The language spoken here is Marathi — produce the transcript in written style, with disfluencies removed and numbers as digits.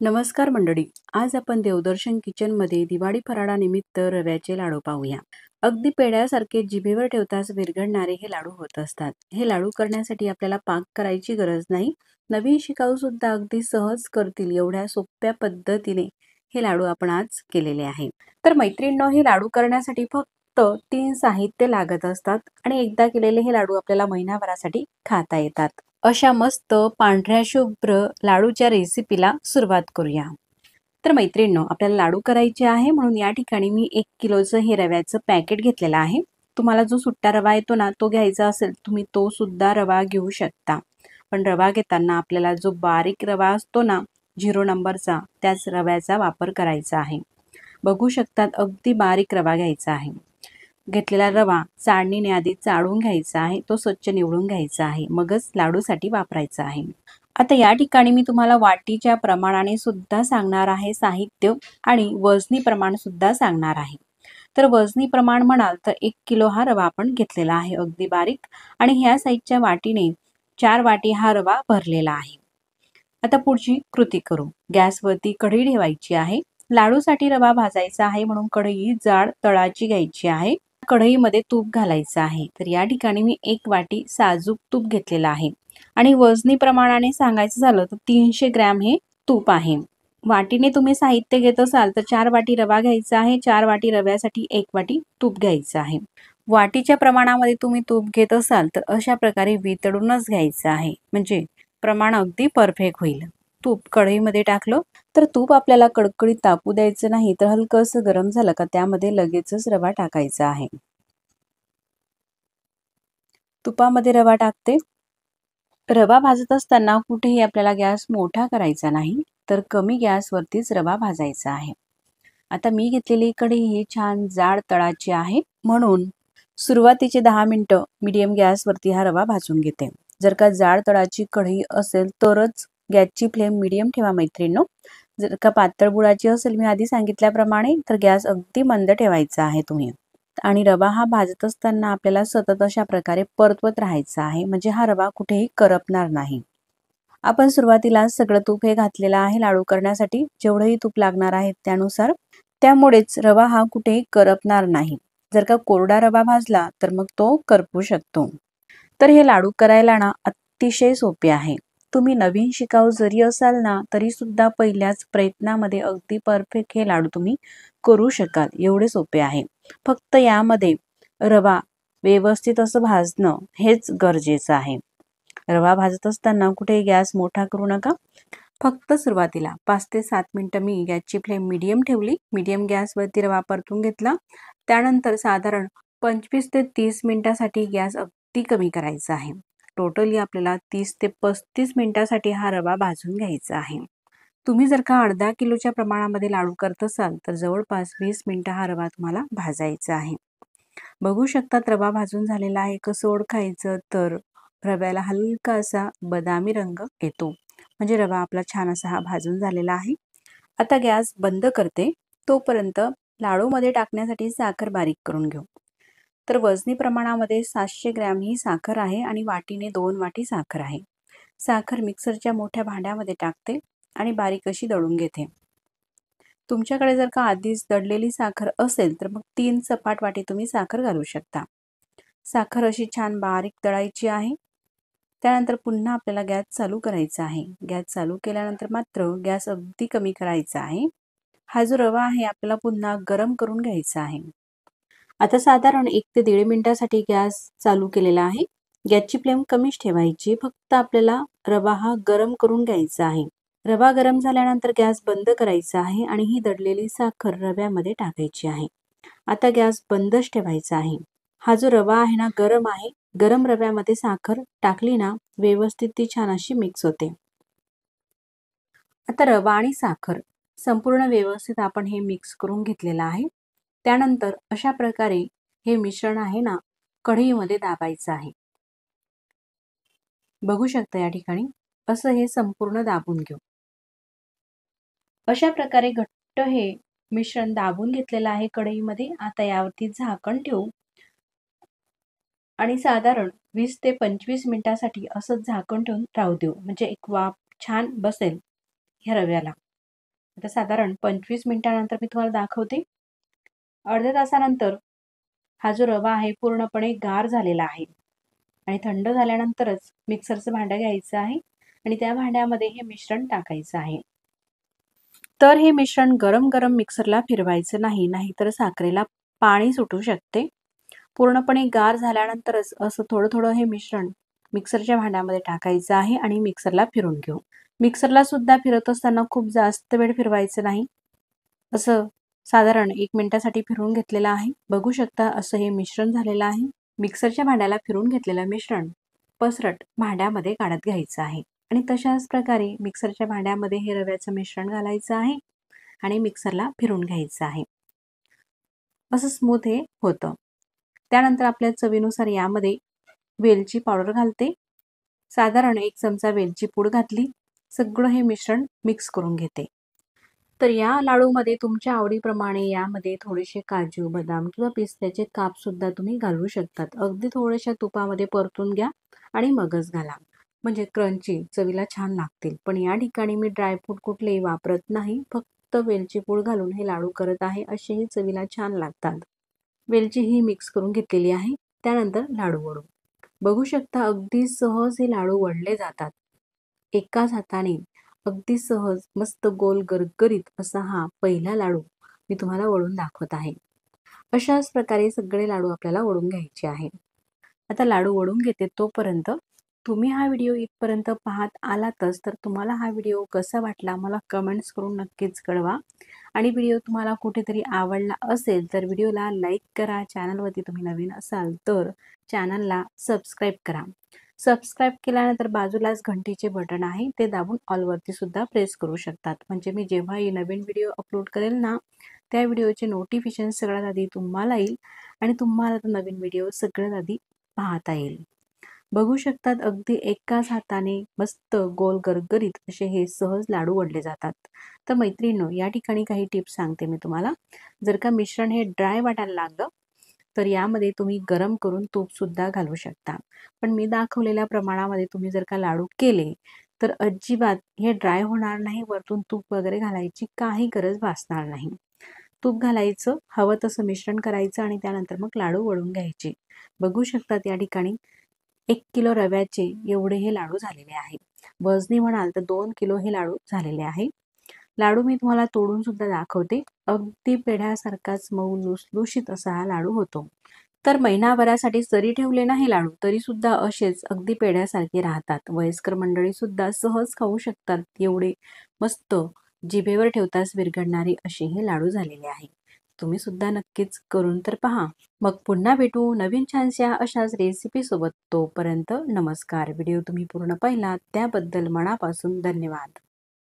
नमस्कार मंडळी. आज आपण देवदर्शन किचनमध्ये दिवाळी फराळानिमित्त रव्याचे लाडू पाहूया. अगदी पेढ्यासारखे जिभेवर ठेवताच विरघळणारे हे लाडू होत असतात. हे लाडू करण्यासाठी आपल्याला पाक करायची गरज नाही. नवीन शिकाऊ सुद्धा अगदी सहज करतील एवढ्या सोप्या पद्धतीने हे लाडू आपण आज केलेले आहे. तर मैत्रिणींनो, हे लाडू करण्यासाठी फक्त 3 साहित्य लागत असतात आणि एकदा केलेले हे लाडू आपल्याला महिनाभरासाठी खाता येतात. अशा मस्त पांढऱ्या शुभ्र लाडूच्या रेसिपीला सुरुवात करूया. तर मैत्रिणींनो, आपल्याला लाडू करायचे आहे म्हणून या ठिकाणी मी 1 किलोचं हे रव्याचं पॅकेट घेतलेलं आहे. तुम्हाला जो सुट्टा रवा येतो ना, तो घ्यायचा असेल तुम्ही तो सुद्धा रवा घेऊ शकता. पण रवा घेताना आपल्याला जो बारीक रवा असतो ना 0 नंबरचा, त्याच रव्याचा वापर करायचा आहे. बघू शकतात अगदी बारीक रवा घ्यायचा आहे. घेतलेला रवा चाळणीने आधी चाळून घ्यायचा आहे. तो स्वच्छ निवडून घ्यायचा आहे. मगच लाडूसाठी वापरायचा आहे. आता या ठिकाणी मी तुम्हाला वाटीच्या प्रमाणाने सुद्धा सांगणार आहे साहित्य आणि वजनी प्रमाण सुद्धा सांगणार आहे. तर वजनी प्रमाण म्हणाल तर 1 किलो हा रवा आपण घेतलेला आहे अगदी बारीक, आणि ह्या साईजच्या वाटीने 4 वाटी हा रवा भरलेला आहे. आता पुढची कृती करू. गॅसवरती कढई ठेवायची आहे. लाडूसाठी रवा भाजायचा आहे म्हणून कढई जाड तळाची घ्यायची आहे. कढईमध्ये तूप घालायचं आहे. तर या ठिकाणी मी 1 वाटी साजूक तूप घेतलेलं आहे आणि वजनी प्रमाणाने सांगायचं झालं तर 300 ग्रॅम हे तूप आहे. वाटीने तुम्ही साहित्य घेत असाल तर 4 वाटी रवा घ्यायचा आहे. 4 वाटी रव्यासाठी 1 वाटी तूप घ्यायचं आहे. वाटीच्या प्रमाणामध्ये तुम्ही तूप घेत असाल तर अशा प्रकारे वितळूनच घ्यायचं आहे, म्हणजे प्रमाण अगदी परफेक्ट होईल. तूप कढईमध्ये टाकलं तर तूप आपल्याला कडकडीत तापू द्यायचं नाही, तर हलकंसं गरम झालं का त्यामध्ये लगेचच रवा टाकायचा आहे. तुपामध्ये रवा टाकते. रवा भाजत असताना कुठेही आपल्याला गॅस मोठा करायचा नाही, तर कमी गॅसवरतीच रवा भाजायचा आहे. आता मी घेतलेली कढई ही छान जाड तळाची आहे म्हणून सुरुवातीचे 10 मिनिटं मीडियम गॅसवरती हा रवा भाजून घेते. जर का जाड तळाची कढई असेल तरच गॅसची फ्लेम मीडियम ठेवा मैत्रिणींनो. जर का पातळ बुडाची असेल मी आधी सांगितल्याप्रमाणे तर गॅस अगदी मंद ठेवायचा आहे तुम्ही. आणि रवा हा भाजत असताना आपल्याला सतत अशा प्रकारे परतवत राहायचा आहे, म्हणजे हा रवा कुठेही करपणार नाही. आपण सुरुवातीला सगळं तूप हे घातलेलं आहे लाडू करण्यासाठी, जेवढंही तूप लागणार आहे त्यानुसार. त्यामुळेच रवा हा कुठेही करपणार नाही. जर का कोरडा रवा भाजला तर मग तो करपू शकतो. तर हे लाडू करायला ना अतिशय सोपे आहे. तुम्ही नवीन शिकाऊ जरी असाल ना तरी सुद्धा पहिल्याच प्रयत्नामध्ये अगदी परफेक्ट हे लाडू तुम्ही करू शकाल, एवढे सोपे आहे. फक्त यामध्ये रवा व्यवस्थित असं भाजणं हेच गरजेचं आहे. रवा भाजत असताना कुठे गॅस मोठा करू नका. फक्त सुरुवातीला 5 ते 7 मिनिटं मी गॅसची फ्लेम मीडियम ठेवली. मीडियम गॅसवरती रवा परतून घेतला. त्यानंतर साधारण 25 ते 30 मिनिटासाठी गॅस अगदी कमी करायचा आहे. टोटली आपल्याला 30 ते 35 मिनिटासाठी हा रवा भाजून घ्यायचा आहे. तुम्ही जर का अर्धा किलोच्या प्रमाणामध्ये लाडू करत असाल तर जवळपास 20 मिनिटं हा रवा तुम्हाला भाजायचा आहे. बघू शकतात रवा भाजून झालेला आहे. कसं ओळखायचं तर रव्याला हलका असा बदामी रंग येतो, म्हणजे रवा आपला छान असा हा भाजून झालेला आहे. आता गॅस बंद करते. तोपर्यंत लाडूमध्ये टाकण्यासाठी साखर बारीक करून घेऊ. तर वजनी प्रमाणामध्ये 700 ग्रॅम ही साखर आहे आणि वाटीने 2 वाटी साखर आहे. साखर मिक्सरच्या मोठ्या भांड्यामध्ये टाकते आणि बारीक अशी दळून घेते. तुमच्याकडे जर का आधीच दळलेली साखर असेल तर मग 3 सपाट वाटी तुम्ही साखर घालू शकता. साखर अशी छान बारीक दळायची आहे. त्यानंतर पुन्हा आपल्याला गॅस चालू करायचा आहे. गॅस चालू केल्यानंतर मात्र गॅस अगदी कमी करायचा आहे. हा जो रवा आहे आपल्याला पुन्हा गरम करून घ्यायचा आहे. आता साधारण 1 ते 1.5 मिनिटासाठी गॅस चालू केलेला आहे. गॅसची फ्लेम कमीच ठेवायची. फक्त आपल्याला रवा हा गरम करून घ्यायचा आहे. रवा गरम झाल्यानंतर गॅस बंद करायचा आहे आणि ही दळलेली साखर रव्यामध्ये टाकायची आहे. आता गॅस बंदच ठेवायचा आहे. हा जो रवा आहे ना गरम आहे. गरम रव्यामध्ये साखर टाकली ना व्यवस्थित ती छान अशी मिक्स होते. आता रवा आणि साखर संपूर्ण व्यवस्थित आपण हे मिक्स करून घेतलेलं आहे. त्यानंतर अशा प्रकारे हे मिश्रण आहे ना कढईमध्ये दाबायचं आहे. बघू शकता या ठिकाणी असं हे संपूर्ण दाबून घेऊ. अशा प्रकारे घट्ट हे मिश्रण दाबून घेतलेलं आहे कढईमध्ये. आता यावरती झाकण ठेवू आणि साधारण 20 ते 25 मिनिटासाठी असं झाकण ठेवून राहू देऊ, म्हणजे एक वाफ छान बसेल ह्या रव्याला. आता साधारण 25 मिनिटानंतर मी तुम्हाला दाखवते. अर्ध्या तासानंतर हा जो रवा आहे पूर्णपणे गार झालेला आहे आणि थंड झाल्यानंतरच मिक्सरचं भांडं घ्यायचं आहे आणि त्या भांड्यामध्ये हे मिश्रण टाकायचं आहे. तर हे मिश्रण गरम गरम मिक्सरला फिरवायचं नाही, नाहीतर साखरेला पाणी सुटू शकते. पूर्णपणे गार झाल्यानंतरच असं थोडं थोडं हे मिश्रण मिक्सरच्या भांड्यामध्ये टाकायचं आहे आणि मिक्सरला फिरून घेऊ. मिक्सरला सुद्धा फिरत असताना खूप जास्त वेळ फिरवायचं नाही. असं साधारण 1 मिनिटासाठी फिरवून घेतलेलं आहे. बघू शकता असं हे मिश्रण झालेलं आहे. मिक्सरच्या भांड्याला फिरून घेतलेलं मिश्रण पसरट भांड्यामध्ये काढत घ्यायचं आहे आणि तशाच प्रकारे मिक्सरच्या भांड्यामध्ये हे रव्याचं मिश्रण घालायचं आहे आणि मिक्सरला फिरून घ्यायचं आहे. असं स्मूथ हे होतं. त्यानंतर आपल्या चवीनुसार यामध्ये वेलची पावडर घालते. साधारण 1 चमचा वेलची पूड घातली. सगळं हे मिश्रण मिक्स करून घेते. तर या लाडूमध्ये तुमच्या आवडीप्रमाणे यामध्ये थोडेसे काजू, बदाम किंवा पिस्त्याचे काप सुद्धा तुम्ही घालू शकतात. अगदी थोड्याशा तुपामध्ये परतून घ्या आणि मगच घाला. म्हणजे क्रंची चवीला छान लागतील. पण या ठिकाणी मी ड्रायफ्रूट कुठलेही वापरत नाही. फक्त वेलची पूड घालून हे लाडू करत आहे. असेही चवीला छान लागतात. वेलची ही मिक्स करून घेतलेली आहे. त्यानंतर लाडू वळू. बघू शकता अगदी सहज हे लाडू वळले जातात. एकाच हाताने अगदी सहज मस्त गोल गरगरीत असा हा पहिला लाडू मी तुम्हाला वळून दाखवत आहे. अशाच प्रकारे सगळे लाडू आपल्याला वळून घ्यायचे आहे. आता लाडू वळून घेते तोपर्यंत तुम्ही हा व्हिडिओ इथपर्यंत पाहत आलातच तर तुम्हाला हा व्हिडिओ कसा वाटला मला कमेंट्स करून नक्कीच कळवा आणि व्हिडिओ तुम्हाला कुठेतरी आवडला असेल तर व्हिडिओला लाईक करा. चॅनलवरती तुम्ही नवीन असाल तर चॅनलला सबस्क्राईब करा. सबस्क्राईब केल्यानंतर बाजूलाच घंटीचे बटन आहे ते दाबून ऑलवरती सुद्धा प्रेस करू शकतात. म्हणजे मी जेव्हाही नवीन व्हिडिओ अपलोड करेल ना त्या व्हिडिओचे नोटिफिकेशन सगळ्यात आधी तुम्हाला येईल आणि तुम्हाला तो नवीन व्हिडिओ सगळ्यात आधी पाहता येईल. बघू शकतात अगदी एकाच हाताने मस्त गोल गरगरीत असे हे सहज लाडू वळले जातात. तर मैत्रिणींनो या ठिकाणी काही टिप्स सांगते मी तुम्हाला. जर का मिश्रण हे ड्राय वाटायला लागलं तर यामध्ये तुम्ही गरम करून तूप सुद्धा घालू शकता. पण मी दाखवलेल्या प्रमाणामध्ये तुम्ही जर का लाडू केले तर अजिबात हे ड्राय होणार नाही. वरतून तूप वगैरे घालायची काही गरज भासणार नाही. तूप घालायचं, हवं तसं मिश्रण करायचं आणि त्यानंतर मग लाडू वळून घ्यायचे. बघू शकतात या ठिकाणी 1 किलो रव्याचे एवढे हे लाडू झालेले आहे. वजनी म्हणाल तर 2 किलो हे लाडू झालेले आहे. लाडू मी तुम्हाला तोडून सुद्धा दाखवते. अगदी पेढ्यासारखाच मऊ लुसलुशीत असा हा लाडू होतो. तर महिनाभरासाठी जरी ठेवले ना हे लाडू तरी सुद्धा असेच अगदी पेढ्यासारखे राहतात. वयस्कर मंडळी सुद्धा सहज खाऊ शकतात. एवढे मस्त जिभेवर ठेवताच विरघळणारे असे हे लाडू झालेले आहे. तुम्ही सुद्धा नक्कीच करून तर पहा. मग पुन्हा भेटू नवीन छानशा अशाच रेसिपी सोबत. तोपर्यंत नमस्कार. व्हिडिओ तुम्ही पूर्ण पाहिलात त्याबद्दल मनापासून धन्यवाद.